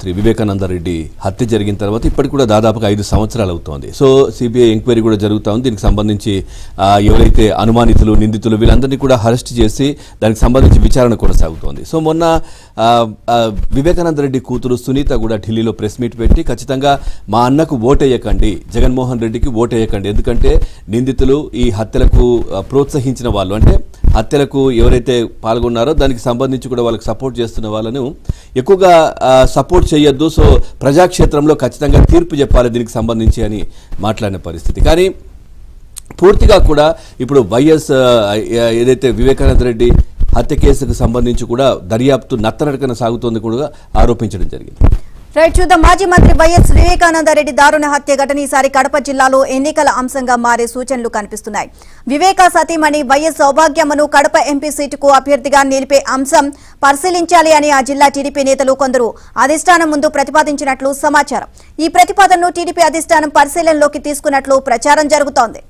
శ్రీ వివేకానంద రెడ్డి హత్య జరిగిన తర్వాత ఇప్పటికి కూడా దాదాపుగా 5 సంవత్సరాలు అవుతోంది. సో సిబిఐ ఎంక్వైరీ కూడా జరుగుతూ ఉంది. దీనికి సంబంధించి ఎవరైతే అనుమానితులు నిందితులు వీళ్ళందరినీ కూడా అరెస్ట్ చేసి దానికి సంబంధించి విచారణ కొనసాగుతోంది. సో మొన్న వివేకానంద రెడ్డి కూతురు సునీత కూడా ఢిల్లీలో ప్రెస్ మీట్ పెట్టి ఖచ్చితంగా మా అన్నకు ఓటేయకండి, జగన్మోహన్ రెడ్డికి ఓటేయకండి, ఎందుకంటే నిందితులు ఈ హత్యలకు ప్రోత్సహించిన వాళ్ళు, అంటే హత్యలకు ఎవరైతే పాల్గొన్నారో దానికి సంబంధించి కూడా వాళ్ళకి సపోర్ట్ చేస్తున్న వాళ్ళను ఎక్కువగా సపోర్ట్ చేయొద్దు, సో ప్రజాక్షేత్రంలో ఖచ్చితంగా తీర్పు చెప్పాలి దీనికి సంబంధించి అని మాట్లాడిన పరిస్థితి. కానీ పూర్తిగా కూడా ఇప్పుడు వైఎస్ ఏదైతే వివేకానంద రెడ్డి హత్య కేసుకు సంబంధించి కూడా దర్యాప్తు నత్తనడకన సాగుతోంది కూడా ఆరోపించడం జరిగింది. రైట్ చూద్దాం. మాజీ మంత్రి వైఎస్ వివేకానంద రెడ్డి దారుణ హత్య ఘటన ఈసారి కడప జిల్లాలో ఎన్నికల అంశంగా మారే సూచనలు కనిపిస్తున్నాయి. వివేక సతీమణి వైఎస్ సౌభాగ్యమ్మను కడప ఎంపీ సీటుకు అభ్యర్థిగా నిలిపే అంశం పరిశీలించాలి అని ఆ జిల్లా టీడీపీ నేతలు కొందరు అధిష్టానం ముందు ప్రతిపాదించినట్లు సమాచారం. ఈ ప్రతిపాదనను టీడీపీ అధిష్టానం పరిశీలనలోకి తీసుకున్నట్లు ప్రచారం జరుగుతోంది.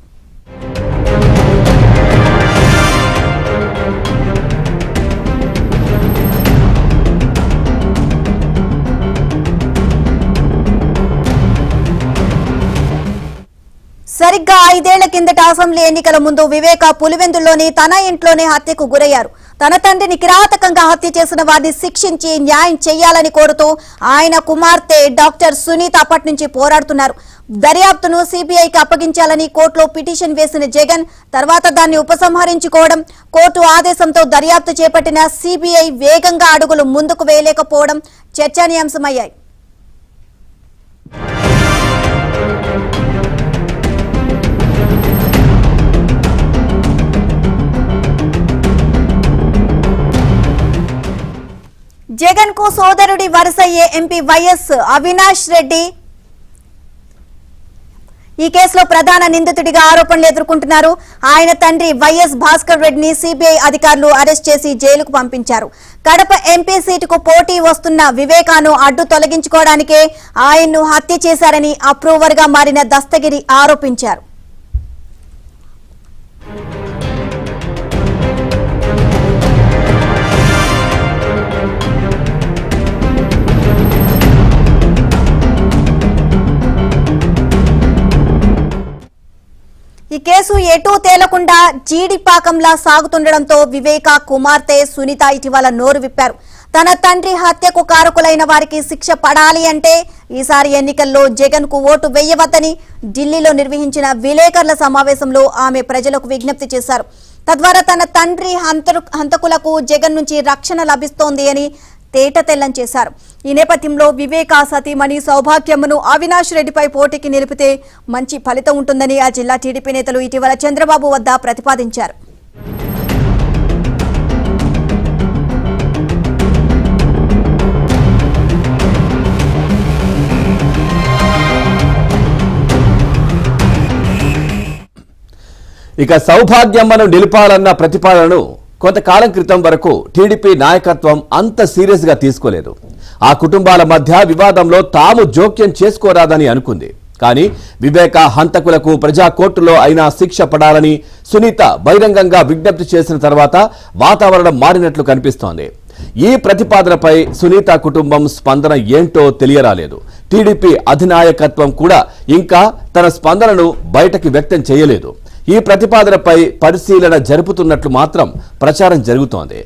సరిగ్గా 5 ఏళ్ల కిందట అసెంబ్లీ ఎన్నికల ముందు వివేక పులివెందుల్లోని తన ఇంట్లోనే హత్యకు గురయ్యారు. తన తండ్రిని కిరాతకంగా హత్య చేసిన వారిని శిక్షించి న్యాయం చేయాలని కోరుతూ ఆయన కుమార్తె డాక్టర్ సునీత అప్పటి నుంచి పోరాడుతున్నారు. దర్యాప్తును సిబిఐకి అప్పగించాలని కోర్టులో పిటిషన్ వేసిన జగన్ తర్వాత దాన్ని ఉపసంహరించుకోవడం, కోర్టు ఆదేశంతో దర్యాప్తు చేపట్టిన సిబిఐ వేగంగా అడుగులు ముందుకు వేయలేకపోవడం చర్చనీయాంశమయ్యాయి. జగన్ కు సోదరుడి వరుసయ్యే ఎంపీ వైఎస్ అవినాష్ రెడ్డి ఈ కేసులో ప్రధాన నిందితుడిగా ఆరోపణలు ఎదుర్కొంటున్నారు. ఆయన తండ్రి వైఎస్ భాస్కర్ రెడ్డిని సిబిఐ అధికారులు అరెస్ట్ చేసి జైలుకు పంపించారు. కడప ఎంపీ సీటుకు పోటీ వస్తున్న వివేకాను అడ్డు తొలగించుకోవడానికే ఆయన్ను హత్య చేశారని అప్రూవర్ గా మారిన దస్తగిరి ఆరోపించారు. ఈ కేసు ఎటూ తేలకుండా జీడిపాకంలా సాగుతుండడంతో వివేక కుమార్తె సునీత ఇటీవల నోరు విప్పారు. తన తండ్రి హత్యకు కారకులైన వారికి శిక్ష పడాలి అంటే ఈసారి ఎన్నికల్లో జగన్ కు ఓటు వేయవద్దని ఢిల్లీలో నిర్వహించిన విలేకరుల సమావేశంలో ఆమె ప్రజలకు విజ్ఞప్తి చేశారు. తద్వారా తన తండ్రి హంతకులకు జగన్ నుంచి రక్షణ లభిస్తోంది అని తేటతెల్లం చేశారు. ఈ నేపథ్యంలో వివేక సతీమణి సౌభాగ్యమ్మను అవినాష్ రెడ్డిపై పోటీకి నిలిపితే మంచి ఫలితం ఉంటుందని ఆ జిల్లా టీడీపీ నేతలు ఇటీవల చంద్రబాబు వద్ద ప్రతిపాదించారు. ఇక సౌభాగ్యమ్మను నిలిపాలన్న ప్రతిపాదనను కొంతకాలం క్రితం వరకు టీడీపీ నాయకత్వం అంత సీరియస్ గా తీసుకోలేదు. ఆ కుటుంబాల మధ్య వివాదంలో తాము జోక్యం చేసుకోరాదని అనుకుంది. కానీ వివేక హంతకులకు ప్రజా కోర్టులో అయినా శిక్ష పడాలని సునీత బహిరంగంగా విజ్ఞప్తి చేసిన తర్వాత వాతావరణం మారినట్లు కనిపిస్తోంది. ఈ ప్రతిపాదనపై సునీత కుటుంబం స్పందన ఏంటో తెలియరాలేదు. టీడీపీ అధినాయకత్వం కూడా ఇంకా తన స్పందనను బయటకి వ్యక్తం చేయలేదు. ఈ ప్రతిపాదనపై పరిశీలన జరుపుతున్నట్లు మాత్రం ప్రచారం జరుగుతోంది.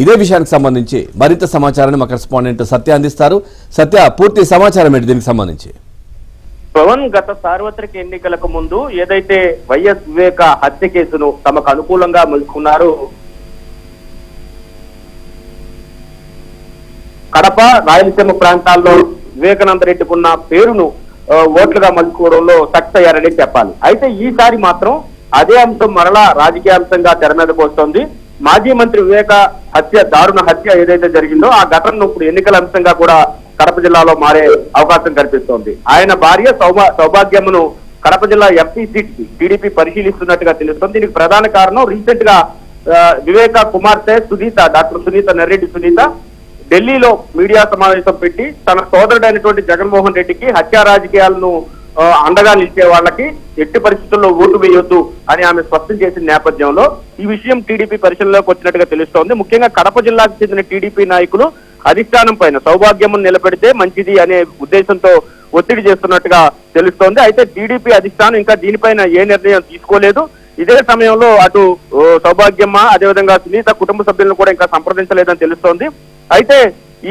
ఇదే విషయానికి సంబంధించి మరింత సమాచారాన్ని మా కరెస్పాండెంట్ సత్య అందిస్తారు. సత్య, పూర్తి సమాచారం ఏంటి దీనికి సంబంధించి? పవన్ గత సార్వత్రిక ఎన్నికలకు ముందు ఏదైతే వైఎస్ వివేక హత్య కేసును తమకు అనుకూలంగా మలుచుకున్నారు, కడప రాయలసీమ ప్రాంతాల్లో వివేకానంద రెడ్డికున్న పేరును ఓట్లుగా మలుచుకోవడంలో సక్సెస్ అయ్యారని చెప్పాలి. అయితే ఈసారి మాత్రం అదే అంశం మరలా రాజకీయ అంశంగా తెర మీదకు వస్తోంది. మాజీ మంత్రి వివేక హత్య, దారుణ హత్య ఏదైతే జరిగిందో ఆ ఘటనను ఇప్పుడు ఎన్నికల అంశంగా కూడా కడప జిల్లాలో మారే అవకాశం కనిపిస్తోంది. ఆయన భార్య సౌభాగ్యమ్మను కడప జిల్లా ఎంపీ సీట్ కి టీడీపీ పరిశీలిస్తున్నట్టుగా తెలుస్తోంది. దీనికి ప్రధాన కారణం రీసెంట్ గా వివేక కుమార్తె సునీత, డాక్టర్ సునీత, నర్రెడ్డి సునీత ఢిల్లీలో మీడియా సమావేశం పెట్టి తన సోదరుడైనటువంటి జగన్మోహన్ రెడ్డికి హత్యా రాజకీయాలను అండగా నిలిచే వాళ్ళకి ఎట్టి పరిస్థితుల్లో ఓటు వేయొద్దు అని ఆమె స్పష్టం చేసిన నేపథ్యంలో ఈ విషయం టీడీపీ పరిశీలనలోకి వచ్చినట్టుగా తెలుస్తోంది. ముఖ్యంగా కడప జిల్లాకు చెందిన టీడీపీ నాయకులు అధిష్టానం పైన సౌభాగ్యం నిలబెడితే మంచిది అనే ఉద్దేశంతో ఒత్తిడి చేస్తున్నట్టుగా తెలుస్తోంది. అయితే టీడీపీ అధిష్టానం ఇంకా దీనిపైన ఏ నిర్ణయం తీసుకోలేదు. ఇదే సమయంలో అటు సౌభాగ్యమ్మ అదేవిధంగా సునీత కుటుంబ సభ్యులను కూడా ఇంకా సంప్రదించలేదని తెలుస్తోంది. అయితే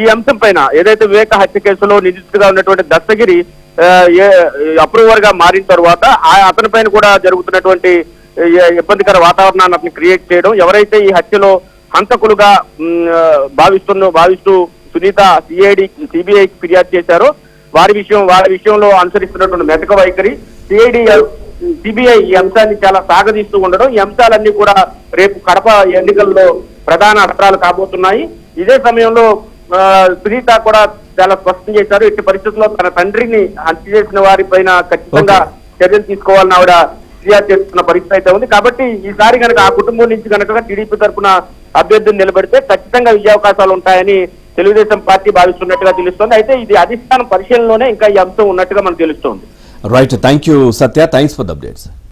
ఈ అంశం పైన ఏదైతే వివేక హత్య కేసులో నిందితుడిగా ఉన్నటువంటి దస్తగిరి అప్రూవర్ గా మారిన తర్వాత అతని పైన కూడా జరుగుతున్నటువంటి ఇబ్బందికర వాతావరణాన్ని అతను క్రియేట్ చేయడం, ఎవరైతే ఈ హత్యలో హంతకులుగా భావిస్తూ సునీత సిబిఐకి ఫిర్యాదు చేశారో వారి విషయంలో అనుసరిస్తున్నటువంటి మెతక వైఖరి, సిబిఐ ఈ అంశాన్ని చాలా సాగదీస్తూ ఉండడం, ఈ అంశాలన్నీ కూడా రేపు కడప ఎన్నికల్లో ప్రధాన అస్త్రాలు కాబోతున్నాయి. ఇదే సమయంలో సునీత కూడా చాలా స్పష్టం చేశారు, ఎట్టి పరిస్థితుల్లో తన తండ్రిని హత్య చేసిన వారి పైన ఖచ్చితంగా చర్యలు తీసుకోవాలని ఆవిడ ఫిర్యాదు చేస్తున్న పరిస్థితి అయితే ఉంది. కాబట్టి ఈసారి కనుక ఆ కుటుంబం నుంచి కనుక టీడీపీ తరఫున అభ్యర్థిని నిలబెడితే ఖచ్చితంగా విజయావకాశాలు ఉంటాయని తెలుగుదేశం పార్టీ భావిస్తున్నట్టుగా తెలుస్తోంది. అయితే ఇది అధిష్టానం పరిశీలనలోనే ఇంకా ఈ అంశం ఉన్నట్టుగా మనకు తెలుస్తోంది. Right, thank you Satya, thanks for the updates.